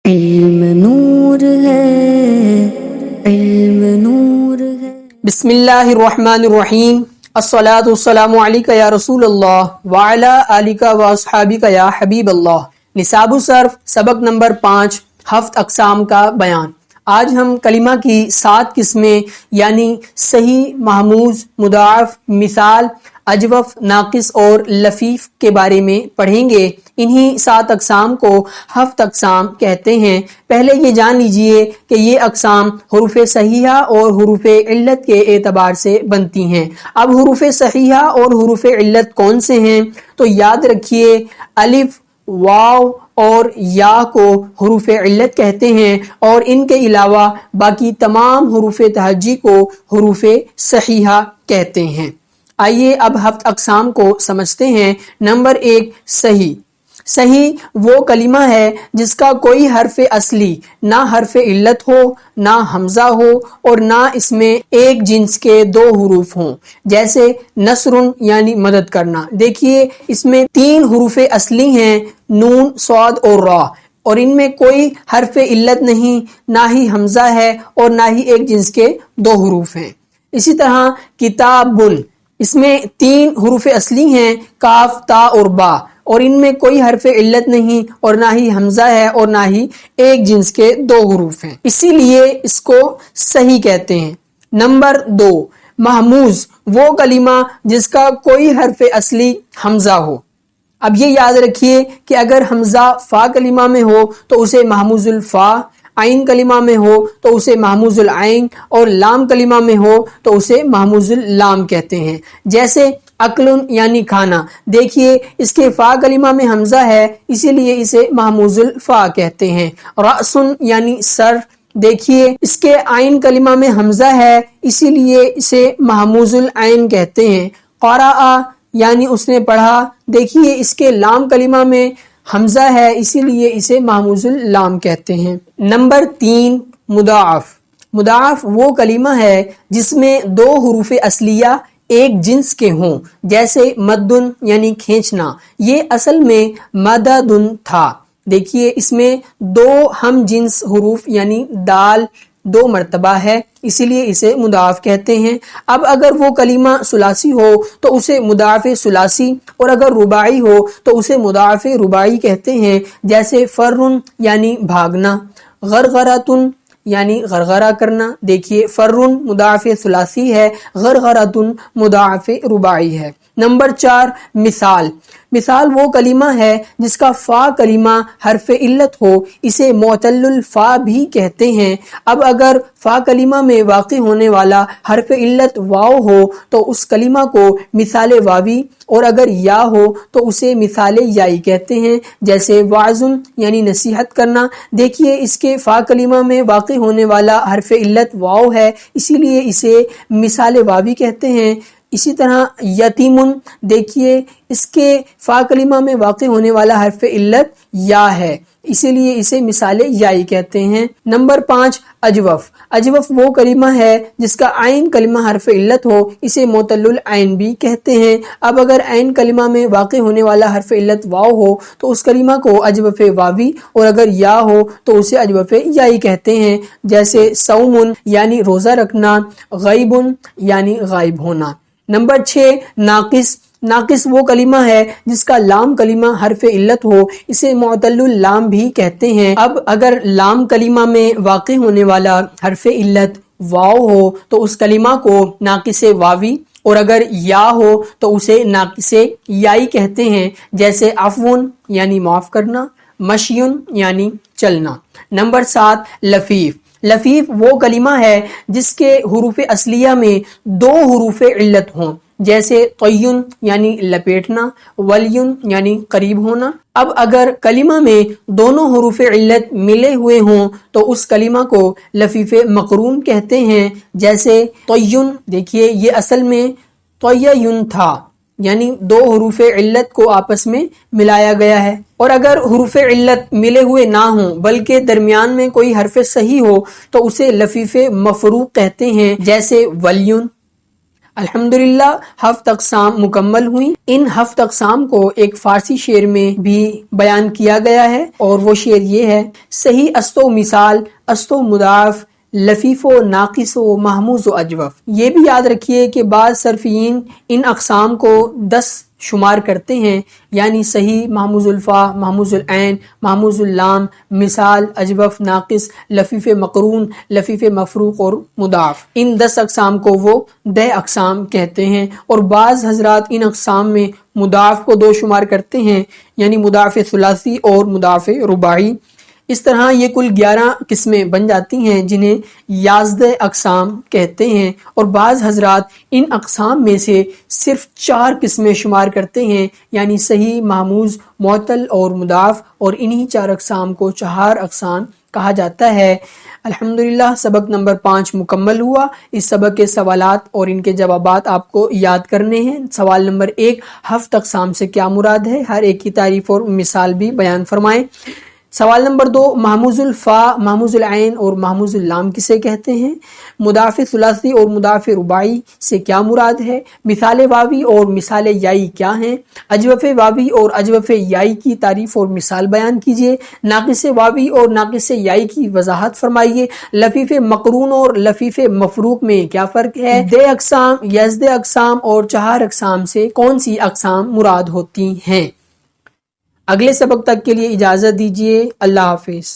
علم نور ہے، علم نور ہے۔ بسم اللہ الرحمن الرحیم، الصلاۃ والسلام علیک یا رسول اللہ وعلی آلک واصحابک یا حبیب اللہ۔ نصاب الصرف سبق نمبر 5، ہفت اقسام کا بیان۔ آج ہم کلمہ کی 7 قسمیں یعنی صحیح، محموز، مضاعف، مثال، اجوف، ناقص اور لفیف کے بارے میں پڑھیں گے۔ انہی 7 اقسام کو ہفت اقسام کہتے ہیں۔ پہلے یہ جان لیجئے کہ یہ اقسام حروف صحیحہ اور حروف علت کے اعتبار سے بنتی ہیں۔ اب حروف صحیحہ اور حروف علت کون سے ہیں؟ تو یاد رکھیے، الف، واو اور یا کو حروف علت کہتے ہیں، اور ان کے علاوہ باقی تمام حروف تہجی کو حروف صحیحہ کہتے ہیں۔ آئیے اب ہفت اقسام کو سمجھتے ہیں۔ نمبر 1، صحیح۔ صحیح وہ کلمہ ہے جس کا کوئی حرف اصلی نہ حرف علت ہو، نہ حمزہ ہو، اور نہ اس میں ایک جنس کے 2 حروف ہوں، جیسے نصر یعنی مدد کرنا۔ دیکھیے اس میں 3 حروف اصلی ہیں، نون، صاد اور را، اور ان میں کوئی حرف علت نہیں، نہ ہی حمزہ ہے اور نہ ہی ایک جنس کے 2 حروف ہیں۔ اسی طرح کتابن، اس میں 3 حروف اصلی ہیں، کاف، تا اور با، اور ان میں کوئی حرف علت نہیں اور نہ ہی حمزہ ہے اور نہ ہی ایک جنس کے 2 حروف ہیں، اسی لیے اس کو صحیح کہتے ہیں۔ نمبر 2، محموز وہ کلمہ جس کا کوئی حرف اصلی حمزہ ہو۔ اب یہ یاد رکھیے کہ اگر حمزہ فا کلمہ میں ہو تو اسے محموز الفا، عین کلمہ میں ہو تو اسے محموز العین، اور لام کلمہ میں ہو تو اسے محموز اللام کہتے ہیں۔ جیسے اکلن یعنی کھانا، دیکھیے اس کے فا کلمہ میں حمزہ ہے، اسی لیے اسے محموز الفا کہتے ہیں۔ رأسن یعنی سر، دیکھیے اس کے عین کلمہ میں حمزہ ہے، اسی لیے اسے محموز العین کہتے ہیں۔ قرأ یعنی اس نے پڑھا، دیکھیے اس کے لام کلمہ میں حمزہ ہے، اسی لیے اسے محموز اللام کہتے ہیں۔ نمبر 3، مضاعف۔ مضاعف وہ کلمہ ہے جس میں 2 حروف اصلیہ ایک جنس کے ہوں، جیسے مدن یعنی کھینچنا، یہ اصل میں مددن تھا۔ دیکھیے اس میں 2 ہم جنس حروف یعنی دال 2 مرتبہ ہے، اسی لیے اسے مضاعف کہتے ہیں۔ اب اگر وہ کلمہ ثلاثی ہو تو اسے مضاعف ثلاثی، اور اگر رباعی ہو تو اسے مضاعف رباعی کہتے ہیں۔ جیسے فرن یعنی بھاگنا، غرغرتن یعنی غرغرہ کرنا، دیکھیے فرن مضاعف ثلاثی ہے، غرغرتن مضاعف رباعی ہے۔ نمبر 4، مثال۔ مثال وہ کلمہ ہے جس کا فا کلمہ حرف علت ہو، اسے معتل الفا بھی کہتے ہیں۔ اب اگر فا کلمہ میں واقع ہونے والا حرف علت واو ہو تو اس کلمہ کو مثال واوی، اور اگر یا ہو تو اسے مثال یائی کہتے ہیں۔ جیسے واعظن یعنی نصیحت کرنا، دیکھیے اس کے فا کلمہ میں واقع ہونے والا حرف علت واو ہے، اسی لیے اسے مثال واوی کہتے ہیں۔ اسی طرح یتیمن، دیکھیے اس کے فا کلمہ میں واقع ہونے والا حرف علت یا ہے، اسی لیے اسے مثال یائی کہتے ہیں۔ نمبر 5، اجوف۔ اجوف وہ کلمہ ہے جس کا عین کلمہ حرف علت ہو، اسے معتل العین بھی کہتے ہیں۔ اب اگر عین کلمہ میں واقع ہونے والا حرف علت واو ہو تو اس کلمہ کو اجوف واوی، اور اگر یا ہو تو اسے اجوف یائی کہتے ہیں۔ جیسے صومن یعنی روزہ رکھنا، غیبن یعنی غائب ہونا۔ نمبر 6، ناقص۔ ناقص وہ کلمہ ہے جس کا لام کلمہ حرف علت ہو، اسے معتل اللام بھی کہتے ہیں۔ اب اگر لام کلمہ میں واقع ہونے والا حرف علت واو ہو تو اس کلمہ کو ناقص واوی، اور اگر یا ہو تو اسے ناقص یائی کہتے ہیں۔ جیسے عفون یعنی معاف کرنا، مشیون یعنی چلنا۔ نمبر 7، لفیف۔ لفیف وہ کلمہ ہے جس کے حروف اصلیہ میں 2 حروف علت ہوں، جیسے طیّن یعنی لپیٹنا، ولیّن یعنی قریب ہونا۔ اب اگر کلمہ میں دونوں حروف علت ملے ہوئے ہوں تو اس کلمہ کو لفیف مقرون کہتے ہیں۔ جیسے طیّن، دیکھیے یہ اصل میں طیّن تھا، یعنی 2 حروف علت کو آپس میں ملایا گیا ہے۔ اور اگر حروف علت ملے ہوئے نہ ہوں بلکہ درمیان میں کوئی حرف صحیح ہو تو اسے لفیف مفروق کہتے ہیں۔ جیسے ولیون۔ الحمدللہ 7 اقسام مکمل ہوئی. ان 7 اقسام کو ایک فارسی شعر میں بھی بیان کیا گیا ہے اور وہ شعر یہ ہے: صحیح است و مثال است و مضاف، لفیف و ناقص و محموز و اجوف. یہ بھی یاد رکھیے کہ بعض صرفین ان اقسام کو 10 شمار کرتے ہیں، یعنی صحیح، محموز الفا، محموز العین، محموز اللام، مثال، اجوف، ناقص، لفیف مقرون، لفیف مفروق اور مضاف. ان 10 اقسام کو وہ 10 اقسام کہتے ہیں. اور بعض حضرات ان اقسام میں مضاف کو 2 شمار کرتے ہیں، یعنی مضاف ثلاثی اور مضاف رباعی. اس طرح یہ کل 11 قسمیں بن جاتی ہیں جنہیں 11 اقسام کہتے ہیں. اور بعض حضرات ان اقسام میں سے صرف 4 قسمیں شمار کرتے ہیں، یعنی صحیح، محموز، معطل اور مضاف، اور انہی 4 اقسام کو 4 اقسام کہا جاتا ہے. الحمدللہ سبق نمبر 5 مکمل ہوا. اس سبق کے سوالات اور ان کے جوابات آپ کو یاد کرنے ہیں. سوال نمبر 1، 7 اقسام سے کیا مراد ہے؟ ہر ایک کی تعریف اور مثال بھی بیان فرمائیں. سوال نمبر 2، محموز الفا، محموز العین اور محموز اللام کسے کہتے ہیں؟ مضاف ثلاثی اور مضاف رباعی سے کیا مراد ہے؟ مثال واوی اور مثال یائی کیا ہیں؟ اجوف واوی اور اجوف یائی کی تعریف اور مثال بیان کیجیے. ناقص واوی اور ناقص یائی کی وضاحت فرمائیے. لفیف مقرون اور لفیف مفروق میں کیا فرق ہے؟ دے اقسام، یزد اقسام اور 4 اقسام سے کون سی اقسام مراد ہوتی ہیں؟ اگلے سبق تک کے لیے اجازت دیجیے. اللہ حافظ.